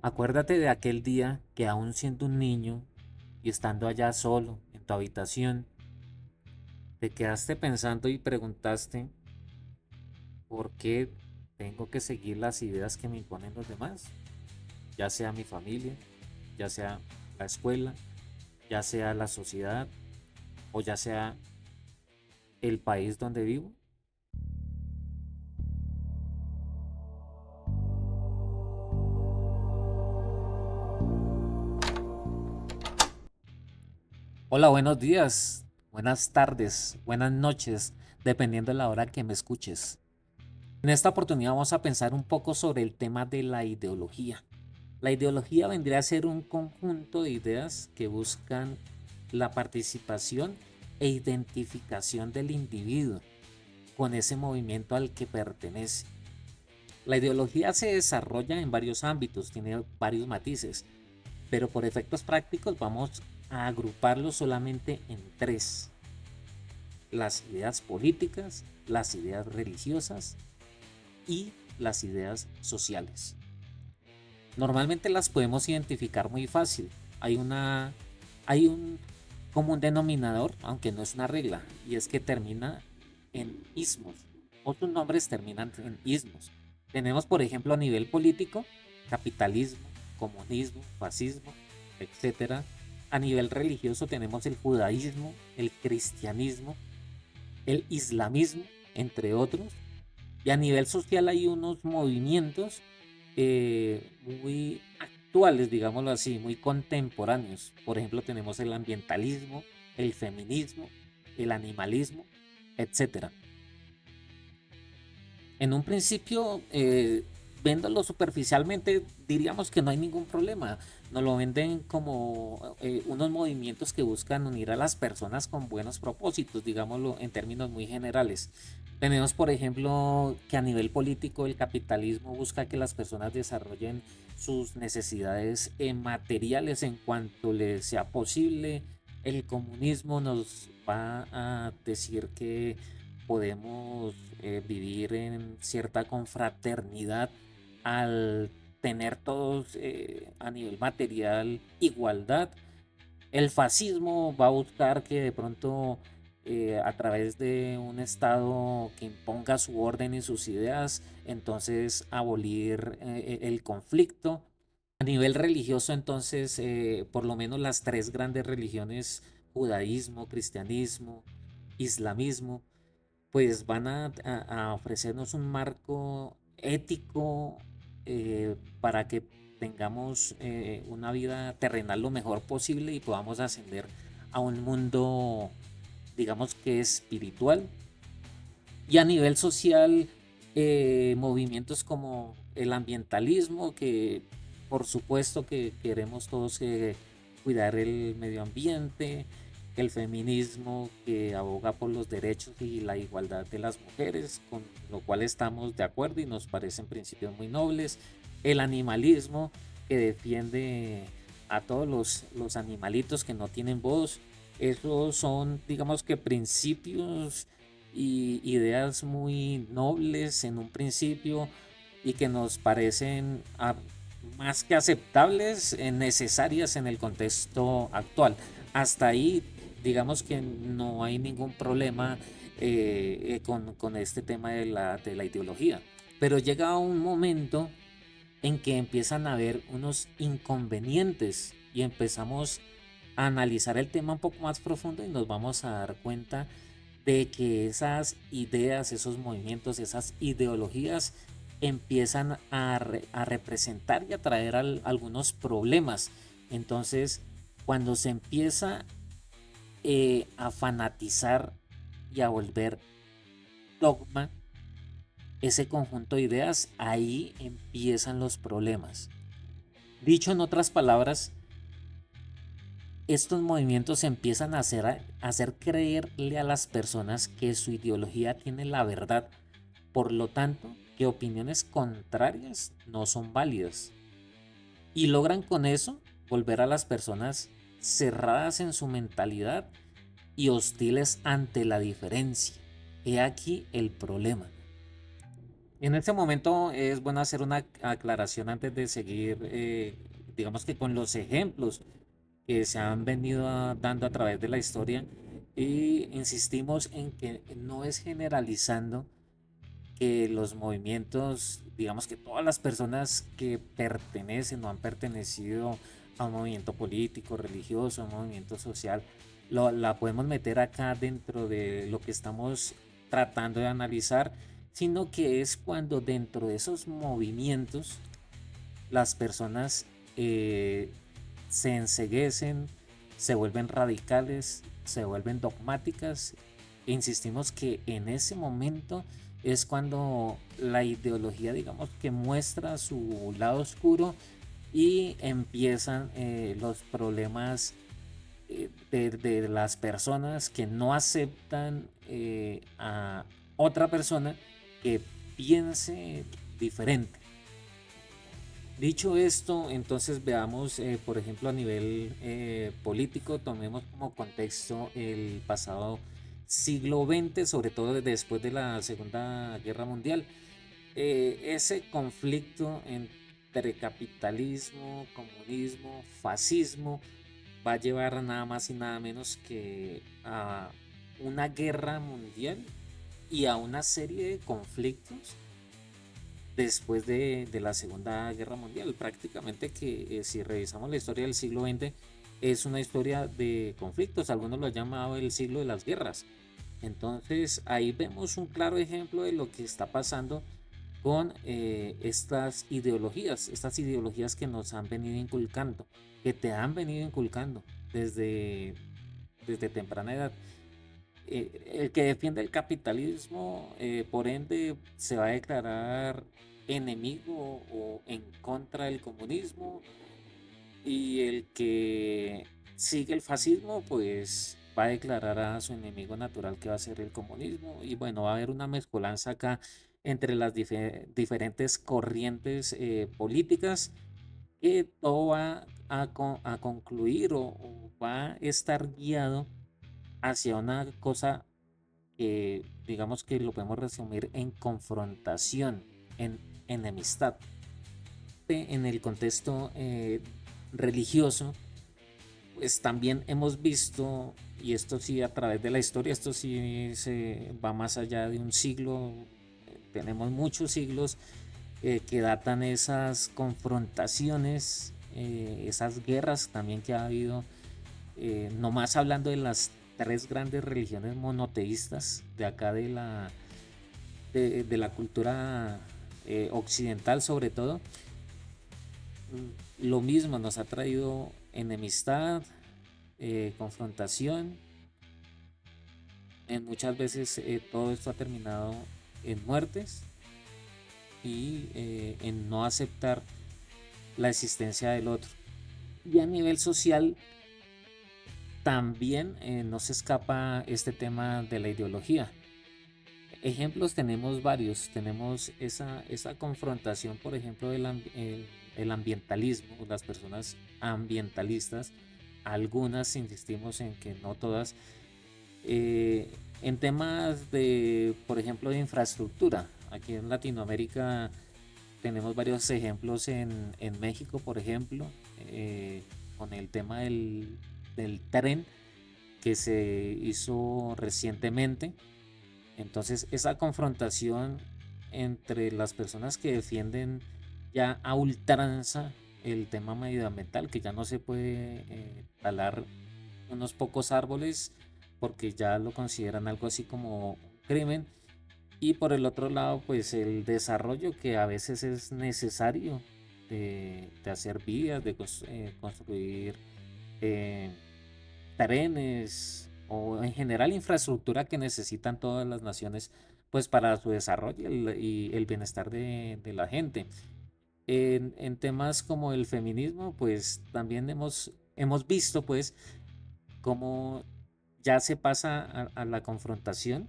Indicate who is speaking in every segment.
Speaker 1: Acuérdate de aquel día que aún siendo un niño y estando allá solo en tu habitación, te quedaste pensando y preguntaste por qué tengo que seguir las ideas que me imponen los demás, ya sea mi familia, ya sea la escuela, ya sea la sociedad o ya sea el país donde vivo. Hola, buenos días, buenas tardes, buenas noches, dependiendo de la hora que me escuches. En esta oportunidad vamos a pensar un poco sobre el tema de la ideología. La ideología vendría a ser un conjunto de ideas que buscan la participación e identificación del individuo con ese movimiento al que pertenece. La ideología se desarrolla en varios ámbitos, tiene varios matices, pero por efectos prácticos vamos a agruparlo solamente en tres: las ideas políticas, las ideas religiosas y las ideas sociales. Normalmente las podemos identificar muy fácil. Hay un común denominador, aunque no es una regla, y es que termina en ismos. Otros nombres terminan en ismos. Tenemos, por ejemplo, a nivel político, capitalismo, comunismo, fascismo, etcétera. A nivel religioso tenemos el judaísmo, el cristianismo, el islamismo, entre otros. Y a nivel social hay unos movimientos muy actuales, digámoslo así, muy contemporáneos. Por ejemplo, tenemos el ambientalismo, el feminismo, el animalismo, etcétera. En un principio, viéndolo superficialmente, diríamos que no hay ningún problema. Nos lo venden como unos movimientos que buscan unir a las personas con buenos propósitos, digámoslo en términos muy generales. Tenemos, por ejemplo, que a nivel político el capitalismo busca que las personas desarrollen sus necesidades materiales en cuanto les sea posible. El comunismo nos va a decir que podemos vivir en cierta confraternidad al tener todos a nivel material igualdad. El fascismo va a buscar que de pronto a través de un Estado que imponga su orden y sus ideas, entonces abolir el conflicto. A nivel religioso, entonces, por lo menos las tres grandes religiones, judaísmo, cristianismo, islamismo, pues van a ofrecernos un marco ético para que tengamos una vida terrenal lo mejor posible y podamos ascender a un mundo, digamos que espiritual. Y a nivel social, movimientos como el ambientalismo, que por supuesto que queremos todos cuidar el medio ambiente, el feminismo que aboga por los derechos y la igualdad de las mujeres, con lo cual estamos de acuerdo y nos parecen principios muy nobles, el animalismo que defiende a todos los animalitos que no tienen voz. Esos son, digamos que principios y ideas muy nobles en un principio y que nos parecen más que aceptables, necesarias en el contexto actual. Hasta ahí, digamos que no hay ningún problema con este tema de la ideología. Pero llega un momento en que empiezan a haber unos inconvenientes y empezamos a analizar el tema un poco más profundo y nos vamos a dar cuenta de que esas ideas, esos movimientos, esas ideologías empiezan a representar y a traer algunos problemas. Entonces, cuando se empieza a fanatizar y a volver dogma ese conjunto de ideas, ahí empiezan los problemas. Dicho en otras palabras, estos movimientos empiezan a hacer creerle a las personas que su ideología tiene la verdad, por lo tanto, que opiniones contrarias no son válidas. Y logran con eso volver a las personas cerradas en su mentalidad y hostiles ante la diferencia. He aquí el problema. En este momento es bueno hacer una aclaración antes de seguir, digamos que con los ejemplos que se han venido dando a través de la historia y insistimos en que no es generalizando que los movimientos, digamos que todas las personas que pertenecen o han pertenecido a un movimiento político, religioso, a un movimiento social, la podemos meter acá dentro de lo que estamos tratando de analizar, sino que es cuando dentro de esos movimientos las personas eh, se enceguecen, se vuelven radicales, se vuelven dogmáticas. E insistimos que en ese momento es cuando la ideología, digamos, que muestra su lado oscuro y empiezan los problemas de las personas que no aceptan a otra persona que piense diferente. Dicho esto, entonces veamos, por ejemplo, a nivel político, tomemos como contexto el pasado siglo XX, sobre todo después de la Segunda Guerra Mundial. Ese conflicto entre capitalismo, comunismo, fascismo va a llevar nada más y nada menos que a una guerra mundial y a una serie de conflictos después de la Segunda Guerra Mundial. Prácticamente que si revisamos la historia del siglo XX, es una historia de conflictos. Algunos lo han llamado el siglo de las guerras. Entonces ahí vemos un claro ejemplo de lo que está pasando con estas ideologías que nos han venido inculcando, que te han venido inculcando desde temprana edad. El que defiende el capitalismo, por ende, se va a declarar enemigo o en contra del comunismo, y el que sigue el fascismo, pues va a declarar a su enemigo natural, que va a ser el comunismo, y bueno, va a haber una mezcolanza acá entre las diferentes corrientes políticas, que todo va a concluir o va a estar guiado hacia una cosa que digamos que lo podemos resumir en confrontación, en enemistad. En el contexto religioso, pues también hemos visto, y esto sí a través de la historia, esto sí se va más allá de un siglo, tenemos muchos siglos que datan esas confrontaciones, esas guerras también que ha habido, no más hablando de las tres grandes religiones monoteístas de acá de la cultura occidental sobre todo. Lo mismo nos ha traído enemistad, confrontación. Muchas veces todo esto ha terminado en muertes y en no aceptar la existencia del otro. Y a nivel social también no se escapa este tema de la ideología. Ejemplos tenemos varios. Tenemos esa confrontación, por ejemplo, el ambientalismo, las personas ambientalistas, algunas insistimos en que no todas, eh, en temas de, por ejemplo, de infraestructura. Aquí en Latinoamérica tenemos varios ejemplos en México, por ejemplo, con el tema del tren que se hizo recientemente. Entonces, esa confrontación entre las personas que defienden ya a ultranza el tema medioambiental, que ya no se puede talar unos pocos árboles porque ya lo consideran algo así como un crimen. Y por el otro lado, pues el desarrollo que a veces es necesario de hacer vías, de construir eh, trenes o en general infraestructura que necesitan todas las naciones, pues para su desarrollo y el bienestar de la gente. En temas como el feminismo, pues también hemos visto pues cómo ya se pasa a la confrontación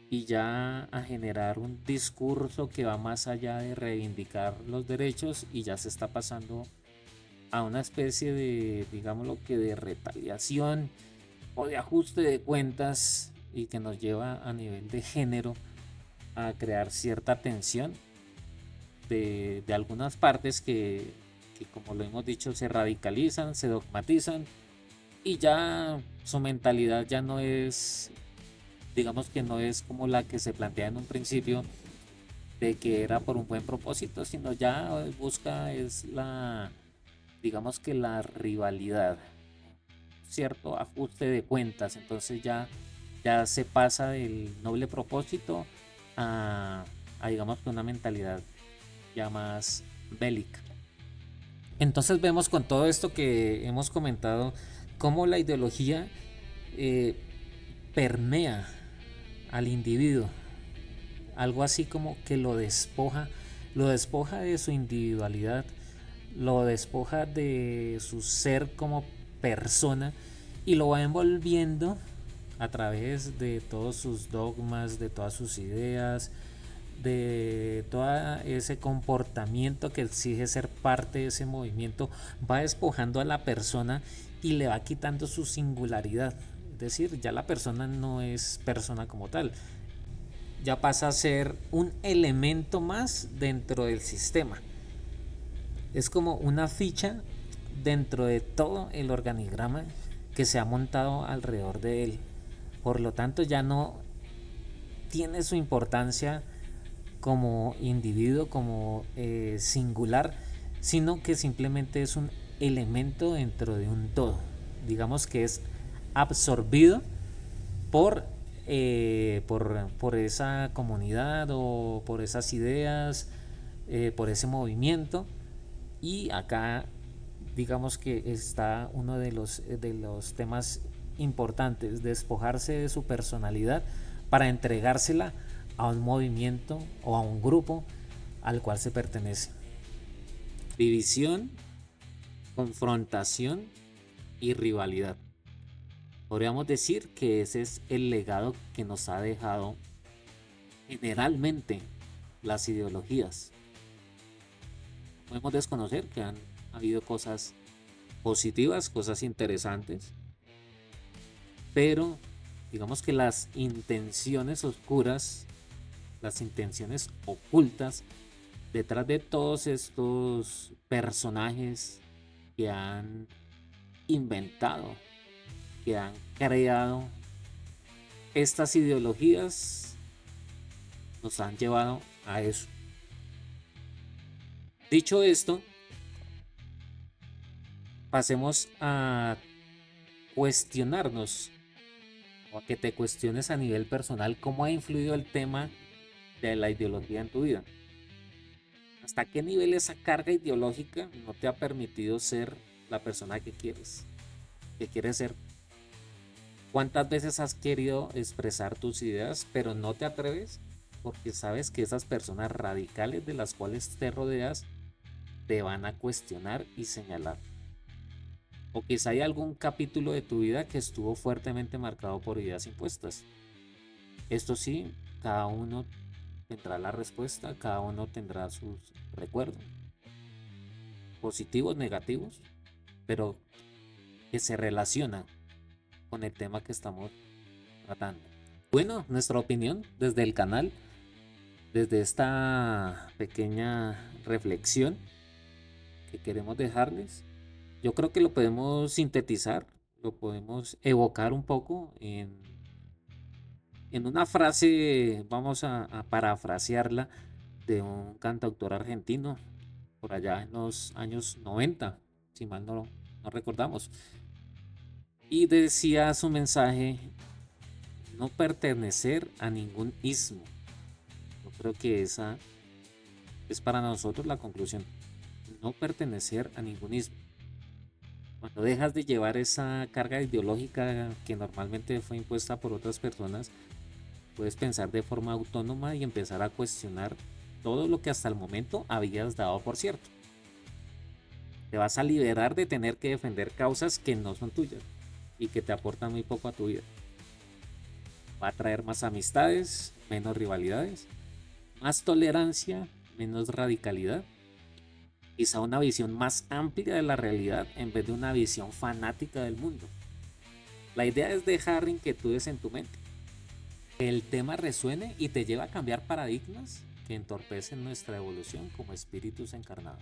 Speaker 1: y ya a generar un discurso que va más allá de reivindicar los derechos, y ya se está pasando a una especie de, digámoslo que de retaliación o de ajuste de cuentas, y que nos lleva a nivel de género a crear cierta tensión de algunas partes que, como lo hemos dicho, se radicalizan, se dogmatizan y ya su mentalidad ya no es, digamos que no es como la que se plantea en un principio de que era por un buen propósito, sino ya busca es la, digamos que la rivalidad, cierto ajuste de cuentas, entonces ya se pasa del noble propósito a, a digamos que una mentalidad ya más bélica. Entonces vemos con todo esto que hemos comentado cómo la ideología eh, permea al individuo, algo así como que lo despoja de su individualidad, lo despoja de su ser como persona y lo va envolviendo a través de todos sus dogmas, de todas sus ideas, de todo ese comportamiento que exige ser parte de ese movimiento, va despojando a la persona y le va quitando su singularidad. Es decir, ya la persona no es persona como tal, ya pasa a ser un elemento más dentro del sistema. Es como una ficha dentro de todo el organigrama que se ha montado alrededor de él. Por lo tanto, ya no tiene su importancia como individuo, como singular, sino que simplemente es un elemento dentro de un todo. Digamos que es absorbido por, por esa comunidad o por esas ideas, por ese movimiento. Y acá digamos que está uno de los temas importantes, despojarse de su personalidad para entregársela a un movimiento o a un grupo al cual se pertenece. División, confrontación y rivalidad. Podríamos decir que ese es el legado que nos ha dejado generalmente las ideologías. Podemos desconocer que han habido cosas positivas, cosas interesantes, pero digamos que las intenciones oscuras, las intenciones ocultas detrás de todos estos personajes que han inventado, que han creado estas ideologías, nos han llevado a eso. Dicho esto, pasemos a cuestionarnos o a que te cuestiones a nivel personal cómo ha influido el tema de la ideología en tu vida. ¿Hasta qué nivel esa carga ideológica no te ha permitido ser la persona que quieres ser? ¿Cuántas veces has querido expresar tus ideas, pero no te atreves? Porque sabes que esas personas radicales de las cuales te rodeas te van a cuestionar y señalar. O quizá hay algún capítulo de tu vida que estuvo fuertemente marcado por ideas impuestas. Esto sí, cada uno tendrá la respuesta, cada uno tendrá sus recuerdos, positivos, negativos, pero que se relacionan con el tema que estamos tratando. Bueno, nuestra opinión desde el canal, desde esta pequeña reflexión que queremos dejarles, yo creo que lo podemos sintetizar, lo podemos evocar un poco en una frase, vamos a parafrasearla, de un cantautor argentino por allá en los años 90, si mal no recordamos. Y decía su mensaje, no pertenecer a ningún ismo. Yo creo que esa es para nosotros la conclusión. No pertenecer a ningún ismo. Cuando dejas de llevar esa carga ideológica que normalmente fue impuesta por otras personas, puedes pensar de forma autónoma y empezar a cuestionar todo lo que hasta el momento habías dado por cierto. Te vas a liberar de tener que defender causas que no son tuyas y que te aportan muy poco a tu vida. Va a traer más amistades, menos rivalidades, más tolerancia, menos radicalidad, quizá una visión más amplia de la realidad en vez de una visión fanática del mundo. La idea es dejar inquietudes en tu mente, el tema resuene y te lleva a cambiar paradigmas que entorpecen nuestra evolución como espíritus encarnados.